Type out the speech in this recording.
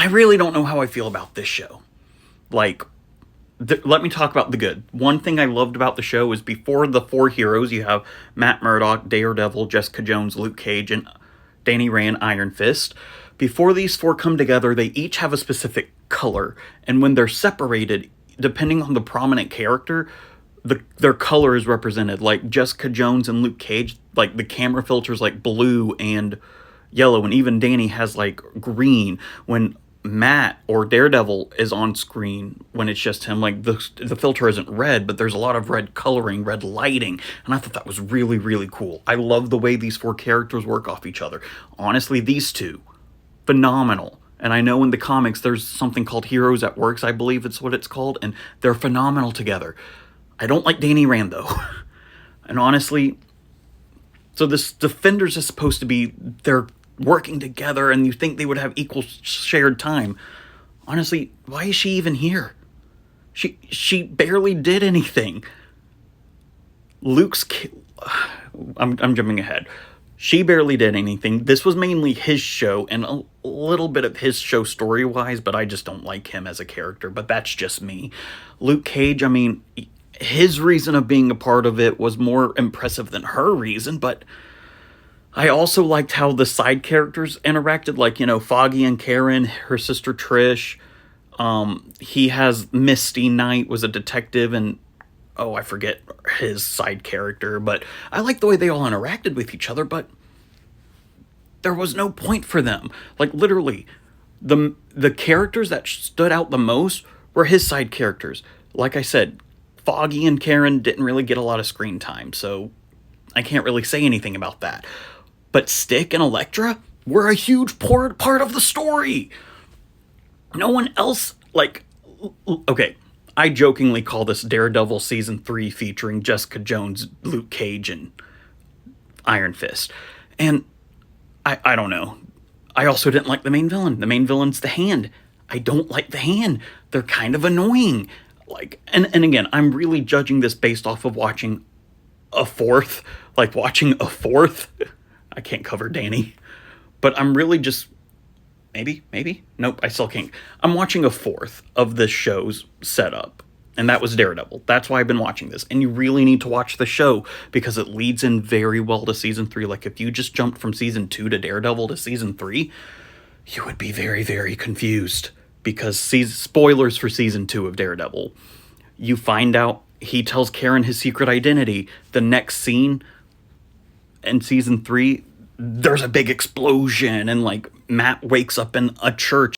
I really don't know how I feel about this show. Like, let me talk about the good. One thing I loved about the show is before the four heroes, you have Matt Murdock, Daredevil, Jessica Jones, Luke Cage, and Danny Rand, Iron Fist. Before these four come together, they each have a specific color. And when they're separated, depending on the prominent character, their color is represented. Like Jessica Jones and Luke Cage, like the camera filters like blue and yellow, and even Danny has like green. When Matt or Daredevil is on screen, when it's just him, like the filter isn't red, but there's a lot of red coloring, red lighting, and I thought that was really, really cool. I love the way these four characters work off each other. Honestly, these two, phenomenal. And I know in the comics there's something called Heroes at Works, I believe it's what it's called, and they're phenomenal together. I don't like Danny Rand though. And honestly, so this Defenders is supposed to be, they're working together and you think they would have equal shared time. Honestly, why is she even here? She barely did anything. I'm jumping ahead. She barely did anything. This was mainly his show and a little bit of his show story-wise, but I just don't like him as a character, but that's just me. Luke Cage, I mean, his reason of being a part of it was more impressive than her reason, but I also liked how the side characters interacted, like, Foggy and Karen, her sister Trish. He has Misty Knight, was a detective, and oh, I forget his side character, but I like the way they all interacted with each other, but there was no point for them. Like, literally, the characters that stood out the most were his side characters. Like I said, Foggy and Karen didn't really get a lot of screen time, so I can't really say anything about that. But Stick and Elektra were a huge part of the story. No one else, okay, I jokingly call this Daredevil Season 3 featuring Jessica Jones, Luke Cage, and Iron Fist. And I don't know. I also didn't like the main villain. The main villain's the Hand. I don't like the Hand. They're kind of annoying. And again, I'm really judging this based off of watching a fourth. I can't cover Danny. But I'm really just... Maybe? Nope, I still can't. I'm watching a fourth of this show's setup. And that was Daredevil. That's why I've been watching this. And you really need to watch the show because it leads in very well to Season 3. Like, if you just jumped from Season 2 to Daredevil to Season 3, you would be very, very confused. Because, spoilers for Season 2 of Daredevil. You find out he tells Karen his secret identity. The next scene in Season 3, there's a big explosion. And, Matt wakes up in a church.